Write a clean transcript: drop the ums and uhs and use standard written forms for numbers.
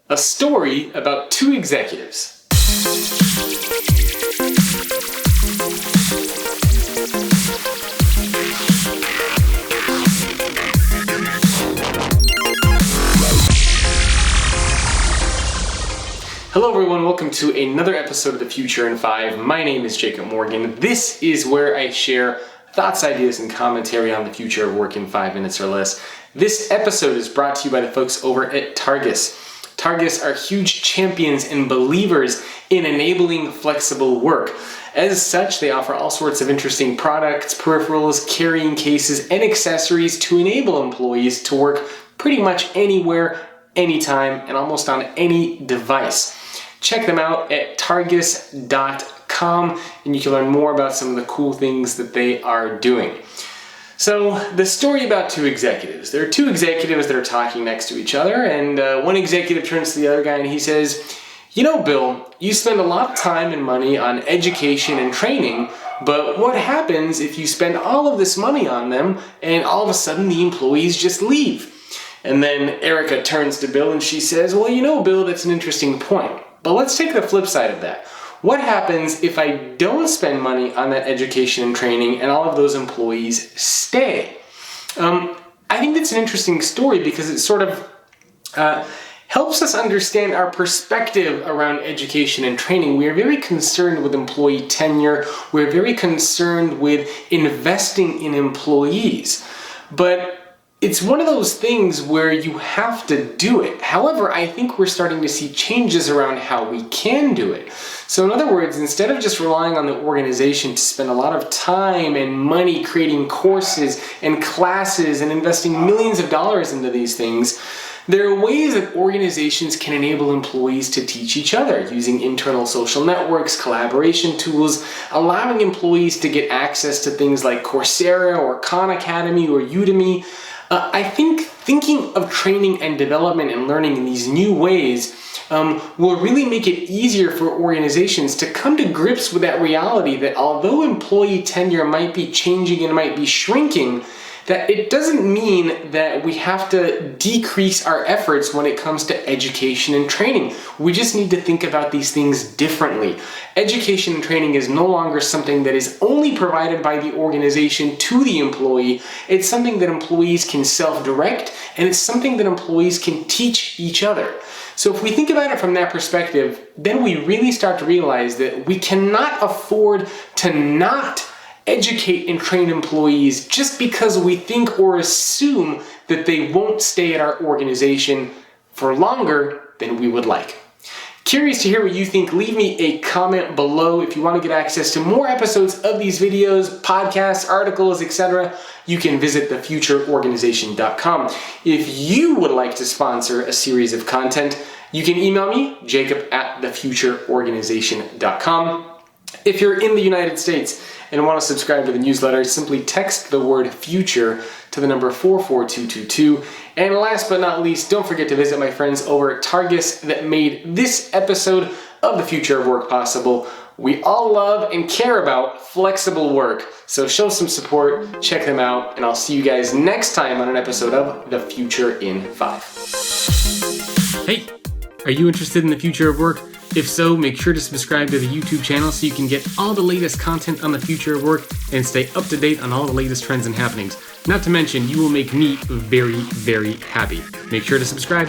A story about two executives. Hello everyone, welcome to another episode of The Future in 5. My name is Jacob Morgan. This is where I share thoughts, ideas, and commentary on the future of work in 5 minutes or less. This episode is brought to you by the folks over at Targus. Targus are huge champions and believers in enabling flexible work. As such, they offer all sorts of interesting products, peripherals, carrying cases, and accessories to enable employees to work pretty much anywhere, anytime, and almost on any device. Check them out at targus.com and you can learn more about some of the cool things that they are doing. So, the story about two executives. There are two executives that are talking next to each other, and one executive turns to the other guy and he says, "You know, Bill, you spend a lot of time and money on education and training, but what happens if you spend all of this money on them and all of a sudden the employees just leave?" And then Erica turns to Bill and she says, "Well, you know, Bill, that's an interesting point. But let's take the flip side of that. What happens if I don't spend money on that education and training and all of those employees stay?" I think that's an interesting story because it sort of helps us understand our perspective around education and training. We are very concerned with employee tenure. We're very concerned with investing in employees. But it's one of those things where you have to do it. However, I think we're starting to see changes around how we can do it. So in other words, instead of just relying on the organization to spend a lot of time and money creating courses and classes and investing millions of dollars into these things, there are ways that organizations can enable employees to teach each other using internal social networks, collaboration tools, allowing employees to get access to things like Coursera or Khan Academy or Udemy. I think thinking of training and development and learning in these new ways will really make it easier for organizations to come to grips with that reality that although employee tenure might be changing and might be shrinking, that it doesn't mean that we have to decrease our efforts when it comes to education and training. We just need to think about these things differently. Education and training is no longer something that is only provided by the organization to the employee. It's something that employees can self-direct, and it's something that employees can teach each other. So if we think about it from that perspective, then we really start to realize that we cannot afford to not educate and train employees just because we think or assume that they won't stay at our organization for longer than we would like. Curious to hear what you think. Leave me a comment below. If you want to get access to more episodes of these videos, podcasts, articles, etc., you can visit thefutureorganization.com. If you would like to sponsor a series of content, you can email me, jacob@thefutureorganization.com. If you're in the United States and want to subscribe to the newsletter, simply text the word future to the number 44222. And last but not least, don't forget to visit my friends over at Targus that made this episode of The Future of Work possible. We all love and care about flexible work, so show some support, check them out, and I'll see you guys next time on an episode of The Future in 5. Hey, are you interested in the future of work? If so, make sure to subscribe to the YouTube channel so you can get all the latest content on the future of work and stay up to date on all the latest trends and happenings. Not to mention, you will make me very, very happy. Make sure to subscribe.